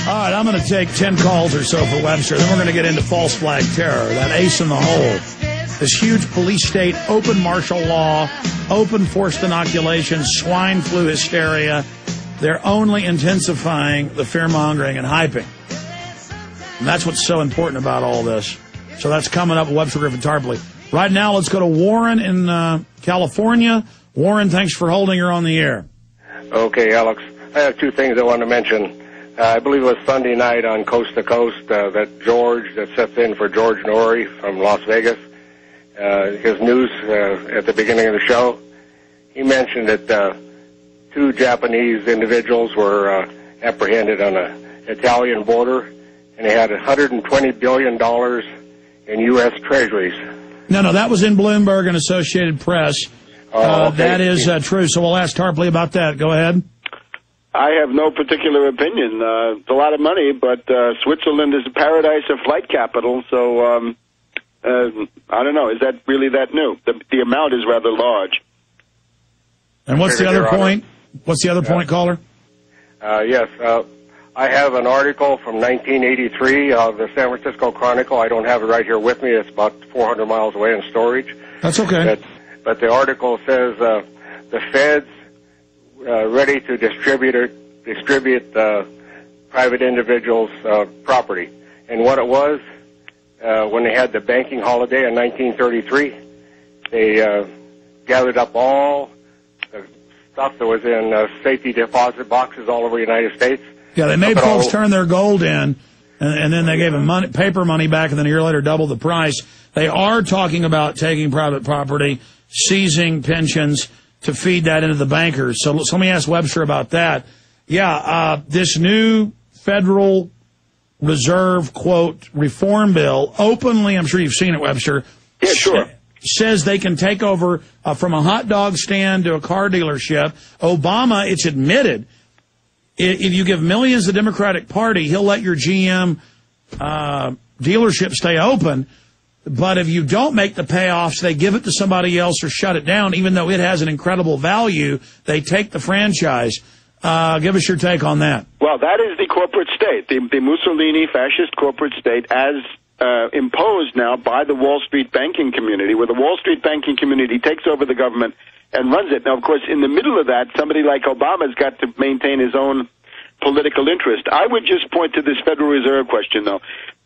All right, I'm going to take 10 calls or so for Webster. Then we're going to get into false flag terror, that ace in the hole. This huge police state, open martial law, open forced inoculation, swine flu hysteria. They're only intensifying the fear-mongering and hyping. And that's what's so important about all this. So that's coming up with Webster Griffin Tarpley. Right now, let's go to Warren in California. Warren, thanks for holding her on the air. Okay, Alex. I have two things I want to mention. I believe it was Sunday night on Coast to Coast that George, that sets in for George Norrie from Las Vegas, his news at the beginning of the show, he mentioned that two Japanese individuals were apprehended on the Italian border, and they had $120 billion in U.S. treasuries. No, that was in Bloomberg and Associated Press. Okay. That is true, so we'll ask Tarpley about that. Go ahead. I have no particular opinion. It's a lot of money, but Switzerland is a paradise of flight capital, so I don't know. Is that really that new? The amount is rather large. And what's the other point? What's the other point, caller? Yes. I have an article from 1983 of the San Francisco Chronicle. I don't have it right here with me. It's about 400 miles away in storage. That's okay. But the article says the feds ready to distribute private individuals' property. And what it was, when they had the banking holiday in 1933, they gathered up all the stuff that was in safety deposit boxes all over the United States. Yeah, they made folks turn their gold in, and then they gave them paper money back, and then a year later doubled the price. They are talking about taking private property, seizing pensions to feed that into the bankers. So let me ask Webster about that. Yeah, this new Federal Reserve, quote, reform bill, openly, I'm sure you've seen it, Webster. Yeah, sure. Says they can take over from a hot dog stand to a car dealership. Obama, it's admitted, if you give millions to the Democratic Party, he'll let your GM dealership stay open. But if you don't make the payoffs, they give it to somebody else or shut it down, even though it has an incredible value. They take the franchise. Give us your take on that. Well, that is the corporate state, the Mussolini fascist corporate state, as imposed now by the Wall Street banking community, where the Wall Street banking community takes over the government and runs it. Now, of course, in the middle of that, somebody like Obama's got to maintain his own political interest. I would just point to this Federal Reserve question, though.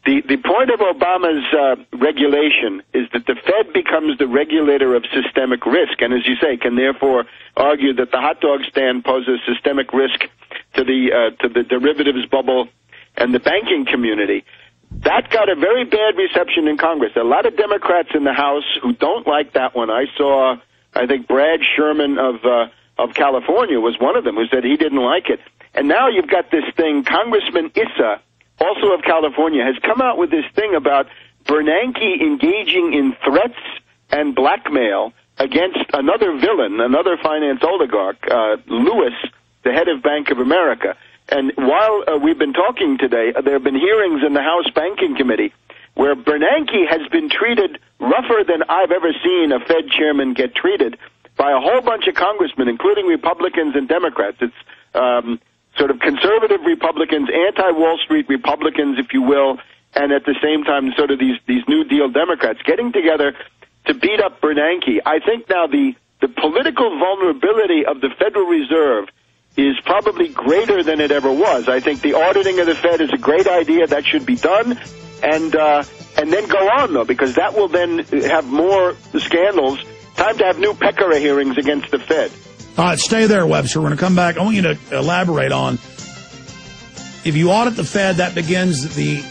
The point of Obama's regulation is that the Fed becomes the regulator of systemic risk, and as you say, can therefore argue that the hot dog stand poses systemic risk to the derivatives bubble and the banking community. That got a very bad reception in Congress. There are a lot of Democrats in the House who don't like that one. I saw, I think, Brad Sherman of California was one of them who said he didn't like it. And now you've got this thing, Congressman Issa, also of California, has come out with this thing about Bernanke engaging in threats and blackmail against another villain, another finance oligarch, Lewis, the head of Bank of America. And while we've been talking today, there have been hearings in the House Banking Committee where Bernanke has been treated rougher than I've ever seen a Fed chairman get treated by a whole bunch of congressmen, including Republicans and Democrats. It's sort of conservative Republicans, anti-Wall Street Republicans, if you will, and at the same time sort of these New Deal Democrats getting together to beat up Bernanke. I think now the political vulnerability of the Federal Reserve is probably greater than it ever was. I think the auditing of the Fed is a great idea. That should be done. And then go on, though, because that will then have more scandals. Time to have new Peccary hearings against the Fed. All right, stay there, Webster. We're going to come back. I want you to elaborate on, if you audit the Fed, that begins the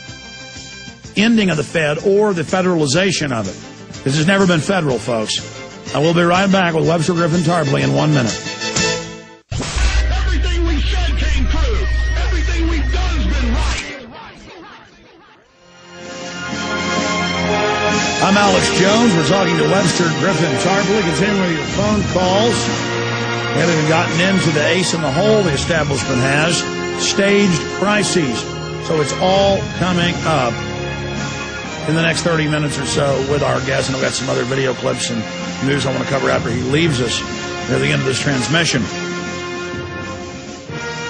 ending of the Fed or the federalization of it. This has never been federal, folks. I will be right back with Webster Griffin Tarpley in 1 minute. Everything we said came true. Everything we've done has been right. I'm Alex Jones. We're talking to Webster Griffin Tarpley. Continue with your phone calls. We haven't even gotten into the ace in the hole the establishment has. Staged crises. So it's all coming up in the next 30 minutes or so with our guest. And I've got some other video clips and news I want to cover after he leaves us near the end of this transmission.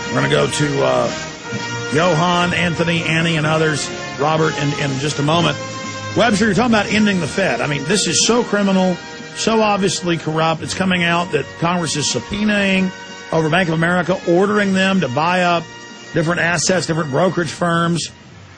We're going to go to Johan, Anthony, Annie, and others, Robert, in just a moment. Webster, you're talking about ending the Fed. I mean, this is so criminal, so obviously corrupt. It's coming out that Congress is subpoenaing over Bank of America, ordering them to buy up different assets, different brokerage firms.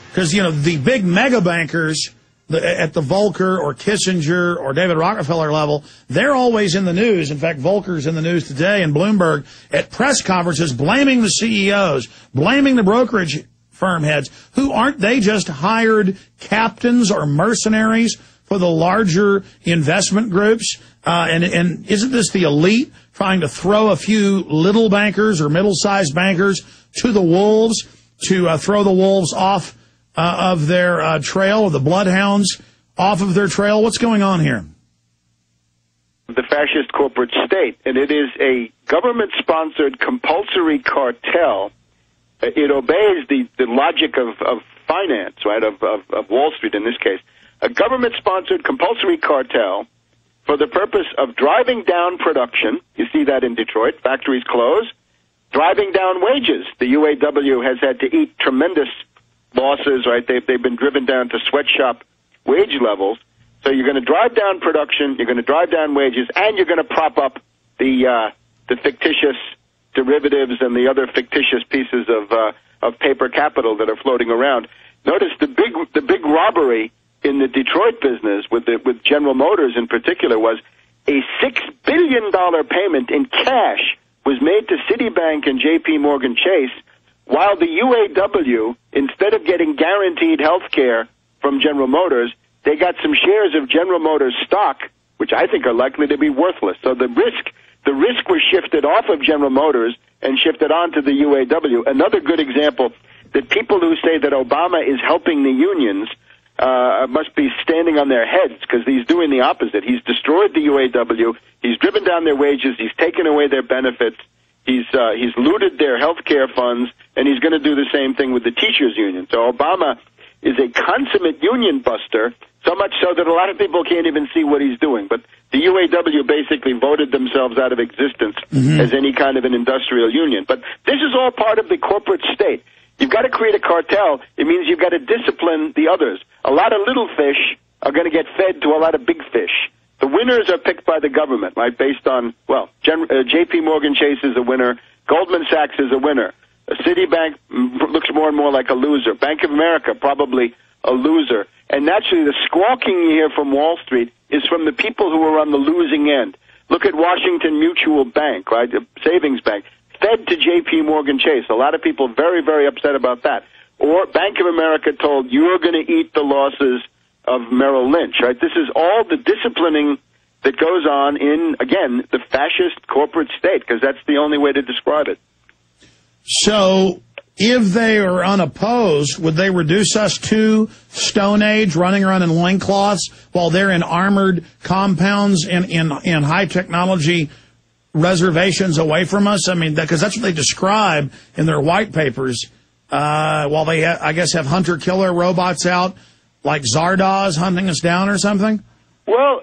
Because, you know, the big mega bankers at the Volcker or Kissinger or David Rockefeller level, they're always in the news. In fact, Volcker's in the news today and Bloomberg at press conferences blaming the CEOs, blaming the brokerage firm heads, who aren't they just hired captains or mercenaries for the larger investment groups? And isn't this the elite trying to throw a few little bankers or middle-sized bankers to the wolves, to throw the wolves off of their trail, or the bloodhounds off of their trail? What's going on here? The fascist corporate state, and it is a government-sponsored compulsory cartel. It obeys the logic of finance, right, of Wall Street in this case. A government-sponsored compulsory cartel for the purpose of driving down production. You see that in Detroit. Factories close. Driving down wages. The UAW has had to eat tremendous losses, right? They've been driven down to sweatshop wage levels. So you're going to drive down production, you're going to drive down wages, and you're going to prop up the fictitious derivatives and the other fictitious pieces of paper capital that are floating around. Notice the big robbery in the Detroit business with General Motors in particular was a $6 billion payment in cash was made to Citibank and J.P. Morgan Chase, while the UAW, instead of getting guaranteed health care from General Motors, they got some shares of General Motors stock, which I think are likely to be worthless. So the risk was shifted off of General Motors and shifted onto the UAW. Another good example that people who say that Obama is helping the unions must be standing on their heads, because he's doing the opposite. He's destroyed the UAW. He's driven down their wages. He's taken away their benefits. He's looted their health care funds, and he's going to do the same thing with the teachers' union. So Obama is a consummate union buster, so much so that a lot of people can't even see what he's doing. But the UAW basically voted themselves out of existence as any kind of an industrial union. But this is all part of the corporate state. You've got to create a cartel. It means you've got to discipline the others. A lot of little fish are going to get fed to a lot of big fish. The winners are picked by the government, right, based on, well, J.P. Morgan Chase is a winner. Goldman Sachs is a winner. Citibank looks more and more like a loser. Bank of America, probably a loser. And naturally, the squawking you hear from Wall Street is from the people who are on the losing end. Look at Washington Mutual Bank, right, savings bank, fed to J.P. Morgan Chase. A lot of people very, very upset about that. Or Bank of America told, you're going to eat the losses of Merrill Lynch, right? This is all the disciplining that goes on in, again, the fascist corporate state, because that's the only way to describe it. So if they are unopposed, would they reduce us to Stone Age, running around in loincloths while they're in armored compounds in high technology reservations away from us? I mean, because that's what they describe in their white papers, while they, I guess, have hunter-killer robots out, like Zardoz hunting us down or something? Well,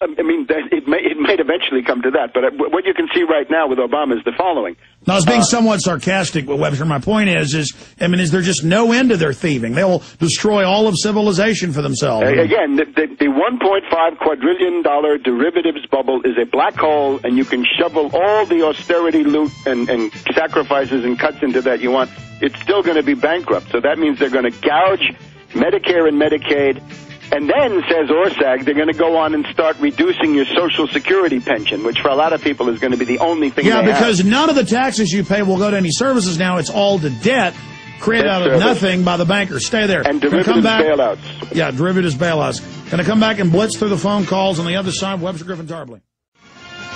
I mean, it might eventually come to that, but what you can see right now with Obama is the following. No, I was being somewhat sarcastic, but Webster, my point is there just no end to their thieving? They will destroy all of civilization for themselves. Again, the $1.5 quadrillion derivatives bubble is a black hole, and you can shovel all the austerity loot and sacrifices and cuts into that you want. It's still going to be bankrupt. So that means they're going to gouge Medicare and Medicaid. And then, says Orszag, they're going to go on and start reducing your Social Security pension, which for a lot of people is going to be the only thing they have. Yeah, because none of the taxes you pay will go to any services now. It's all to debt created out of nothing by the bankers. Stay there. And derivatives bailouts. Yeah, derivatives bailouts. Going to come back and blitz through the phone calls on the other side. Webster Griffin Tarpley.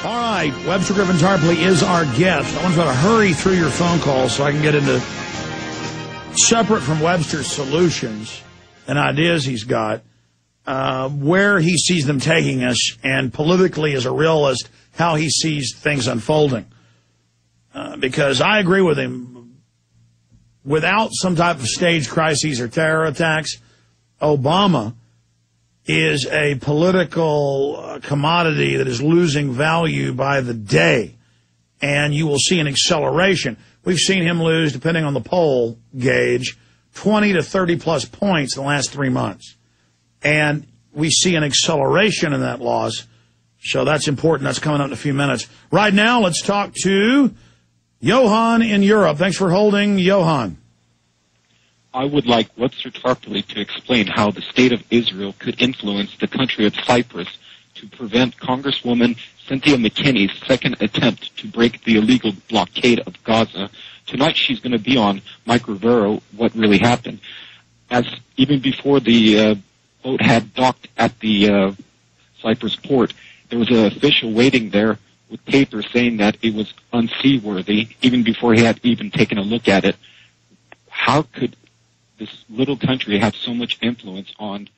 All right, Webster Griffin Tarpley is our guest. I want you to hurry through your phone calls so I can get into, separate from Webster's solutions and ideas he's got, where he sees them taking us, and politically as a realist, how he sees things unfolding. Because I agree with him, without some type of staged crises or terror attacks, Obama is a political commodity that is losing value by the day, and you will see an acceleration. we've seen him lose, depending on the poll gauge, 20 to 30-plus points in the last 3 months. And we see an acceleration in that loss. So that's important. That's coming up in a few minutes. Right now, let's talk to Johan in Europe. Thanks for holding, Johan. I would like Webster Tarpley to explain how the state of Israel could influence the country of Cyprus to prevent Congresswoman Cynthia McKinney's second attempt to break the illegal blockade of Gaza. Tonight she's going to be on Mike Rivero, What Really Happened. As even before the boat had docked at the Cyprus port, there was an official waiting there with papers saying that it was unseaworthy, even before he had even taken a look at it. How could this little country have so much influence on